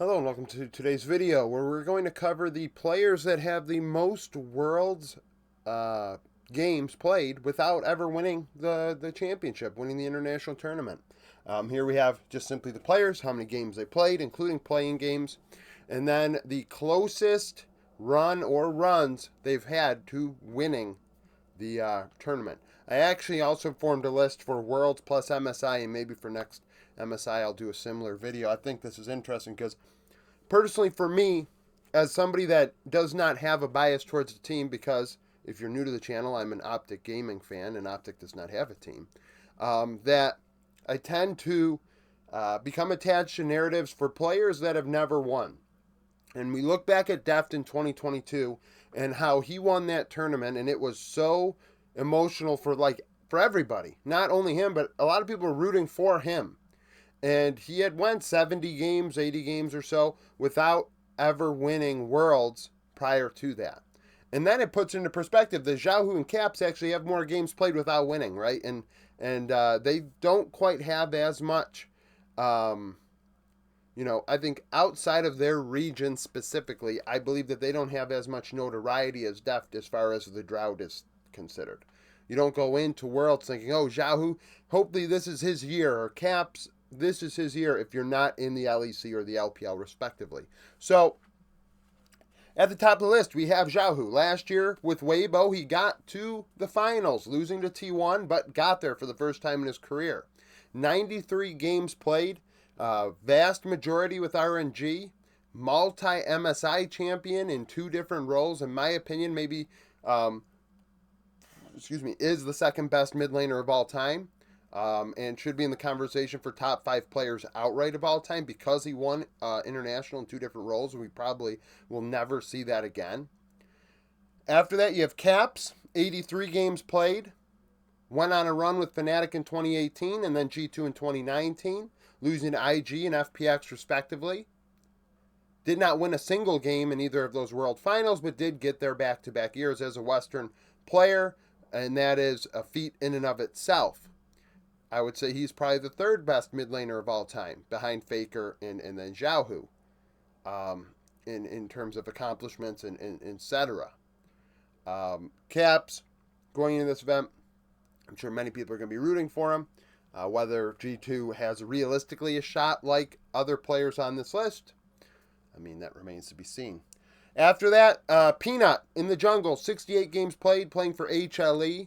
Hello and welcome to today's video where we're going to cover the players that have the most Worlds uh, games played without ever winning the championship, winning the international tournament. Here we have just simply the players, how many games they played, including playing games, and then the closest run or runs they've had to winning the tournament. I actually also formed a list for Worlds plus MSI, and maybe for next MSI I'll do a similar video. I think this is interesting because personally for me, as somebody that does not have a bias towards the team, because if you're new to the channel, I'm an Optic gaming fan, and Optic does not have a team, that I tend to become attached to narratives for players that have never won. And we look back at Deft in 2022 and how he won that tournament, and it was so emotional for everybody, not only him, but a lot of people were rooting for him. And he had went 70 games, 80 games or so without ever winning Worlds prior to that. And then it puts into perspective the Xiaohu and Caps actually have more games played without winning, right? And they don't quite have as much. I think outside of their region specifically, I believe that they don't have as much notoriety as Deft as far as the drought is considered. You don't go into Worlds thinking, oh, Xiaohu, hopefully this is his year, or Caps, this is his year, if you're not in the LEC or the LPL respectively. So at the top of the list, we have Xiaohu. Last year with Weibo, he got to the finals, losing to T1, but got there for the first time in his career. 93 games played, vast majority with RNG, multi-MSI champion in 2 different roles. In my opinion, maybe, is the second best mid laner of all time. And should be in the conversation for top 5 players outright of all time because he won international in 2 different roles, and we probably will never see that again. After that, you have Caps, 83 games played, went on a run with Fnatic in 2018 and then G2 in 2019, losing to IG and FPX respectively. Did not win a single game in either of those World Finals, but did get there back-to-back years as a Western player, and that is a feat in and of itself. I would say he's probably the 3rd best mid laner of all time, behind Faker and then Xiaohu, in terms of accomplishments and etc. Caps, going into this event, I'm sure many people are going to be rooting for him. Whether G2 has realistically a shot like other players on this list, I mean, that remains to be seen. After that, Peanut in the jungle, 68 games played, playing for HLE.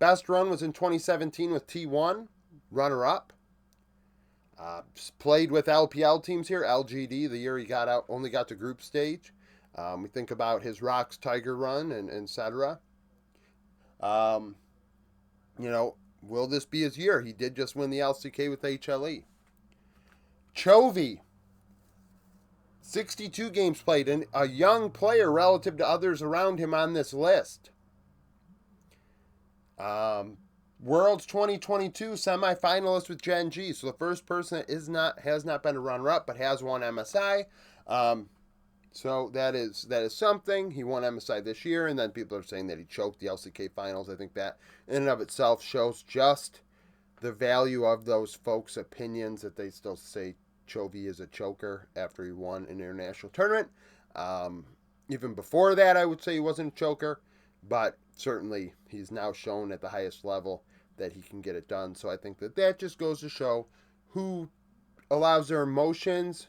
Best run was in 2017 with T1, runner-up. Played with LPL teams here, LGD, the year he only got to group stage. We think about his Rocks Tiger run and etc. Will this be his year? He did just win the LCK with HLE. Chovy, 62 games played, and a young player relative to others around him on this list. Worlds 2022 semifinalist with Gen G. So the first person that has not been a runner-up, but has won MSI. So that is something. He won MSI this year, and then people are saying that he choked the LCK finals. I think that in and of itself shows just the value of those folks' opinions, that they still say Chovy is a choker after he won an international tournament. Even before that, I would say he wasn't a choker, but certainly he's now shown at the highest level that he can get it done. So I think that just goes to show who allows their emotions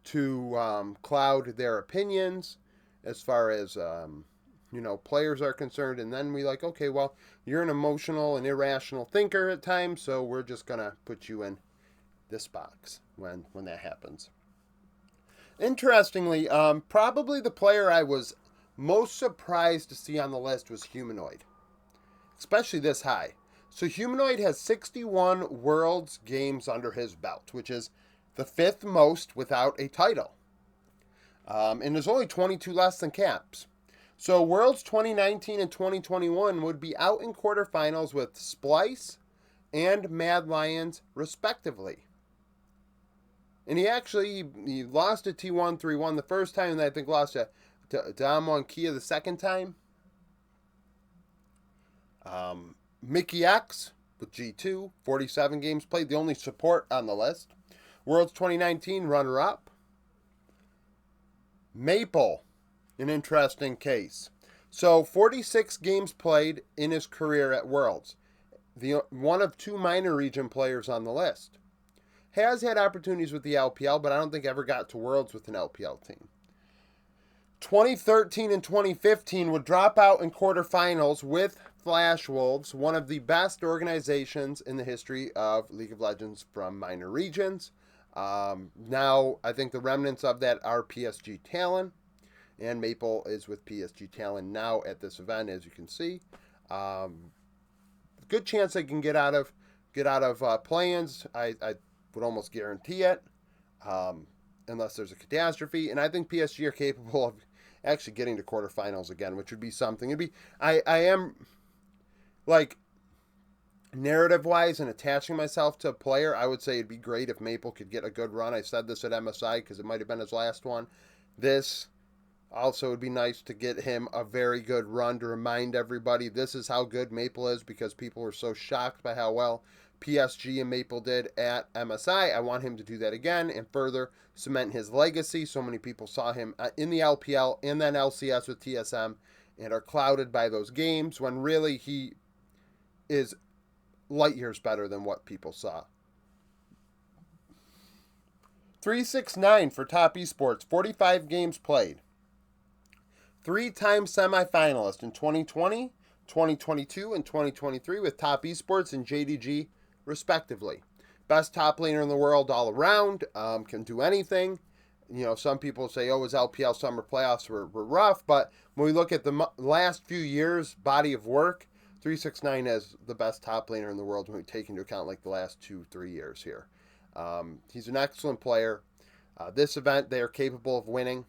to cloud their opinions as far as players are concerned. And then we like, okay, well, you're an emotional and irrational thinker at times, so we're just gonna put you in this box when that happens. Interestingly, probably the player I was most surprised to see on the list was Humanoid, especially this high. So Humanoid has 61 Worlds games under his belt, which is the 5th most without a title. And there's only 22 less than Caps. So Worlds 2019 and 2021 would be out in quarterfinals with Splice and Mad Lions respectively. And he lost to T1 3-1 the first time, and I think lost to Damwon Kia the second time. Mickey X with G2, 47 games played, the only support on the list. Worlds 2019 runner-up. Maple, an interesting case. So 46 games played in his career at Worlds. One of two minor region players on the list. Has had opportunities with the LPL, but I don't think ever got to Worlds with an LPL team. 2013 and 2015 would drop out in quarterfinals with Flash Wolves, one of the best organizations in the history of League of Legends from minor regions. Now, I think the remnants of that are PSG Talon, and Maple is with PSG Talon now at this event, as you can see. Good chance they can get out of play-ins. I would almost guarantee it, unless there's a catastrophe. And I think PSG are capable of actually getting to quarterfinals again, which would be something. It'd be I am like narrative-wise and attaching myself to a player. I would say it'd be great if Maple could get a good run. I said this at MSI because it might have been his last one. This also would be nice to get him a very good run to remind everybody this is how good Maple is, because people were so shocked by how well PSG and Maple did at MSI. I want him to do that again and further cement his legacy. So many people saw him in the LPL and then LCS with TSM and are clouded by those games when really he is light years better than what people saw. 369 for Top Esports, 45 games played. 3-time semifinalist in 2020, 2022, and 2023 with Top Esports and JDG, respectively. Best top laner in the world all around, can do anything. You know, some people say, oh, his LPL summer playoffs were rough, but when we look at the last few years' body of work, 369 is the best top laner in the world when we take into account like the last 2-3 years here. He's an excellent player. This event, they are capable of winning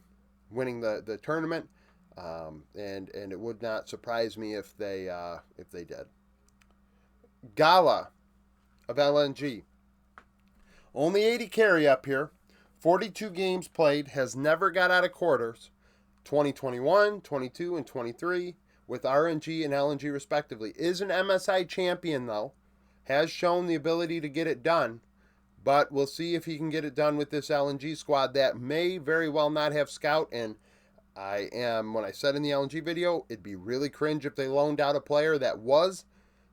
the tournament, and it would not surprise me if they did. Gala of LNG. Only 80 carry up here. 42 games played. Has never got out of quarters. 2021, 22, and 23 with RNG and LNG respectively. Is an MSI champion though. Has shown the ability to get it done. But we'll see if he can get it done with this LNG squad that may very well not have Scout. And when I said in the LNG video, it'd be really cringe if they loaned out a player that was.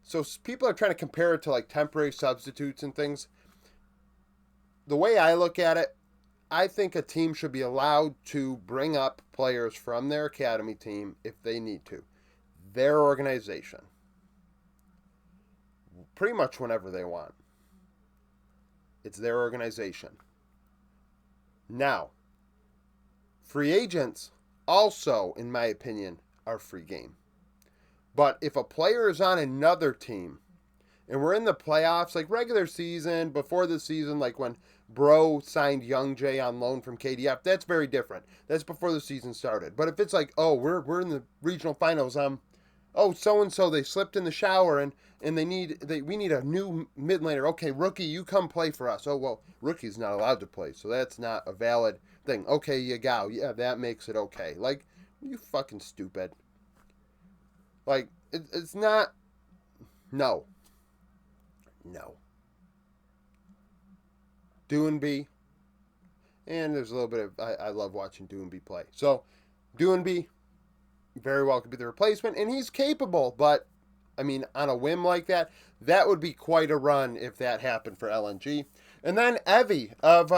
So people are trying to compare it to like temporary substitutes and things. The way I look at it, I think a team should be allowed to bring up players from their academy team if they need to. Their organization. Pretty much whenever they want. It's their organization. Now, free agents also, in my opinion, are free game. But if a player is on another team, and we're in the playoffs, like regular season, before the season, like when Bro signed Young Jay on loan from KDF, that's very different. That's before the season started. But if it's like, oh, we're in the regional finals, oh, so-and-so, they slipped in the shower, and we need a new mid laner. Okay, rookie, you come play for us. Oh, well, rookie's not allowed to play, so that's not a valid thing. Okay, Yagao, yeah, that makes it okay. Like, you fucking stupid. Like, it's not... No. Doonby. And there's a little bit of... I love watching Doonby play. So, Doonby very well could be the replacement, and he's capable, but, I mean, on a whim like that, that would be quite a run if that happened for LNG. And then Evie of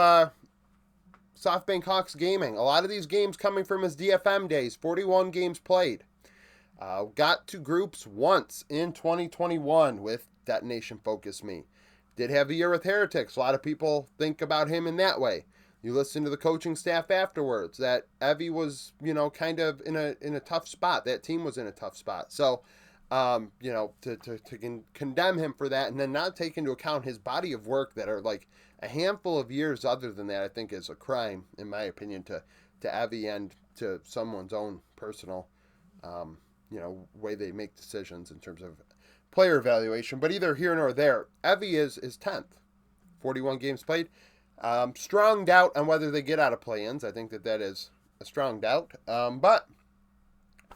SoftBank Hawks Gaming. A lot of these games coming from his DFM days. 41 games played. Got to groups once in 2021 with Detonation Focus Me. Did have a year with Heretics. A lot of people think about him in that way. You listen to the coaching staff afterwards that Evie was, kind of in a tough spot. That team was in a tough spot. So, to condemn him for that and then not take into account his body of work that are like a handful of years other than that, I think is a crime, in my opinion, to Evie and to someone's own personal, way they make decisions in terms of player evaluation. But either here nor there, Evie is 10th. 41 games played. Strong doubt on whether they get out of play-ins. I think that is a strong doubt. But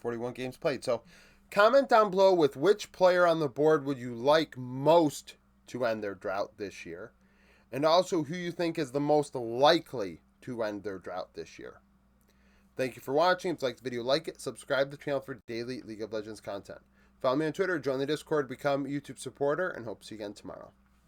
41 games played. So comment down below with which player on the board would you like most to end their drought this year. And also who you think is the most likely to end their drought this year. Thank you for watching. If you liked the video, like it. Subscribe to the channel for daily League of Legends content. Follow me on Twitter, join the Discord, become a YouTube supporter, and hope to see you again tomorrow.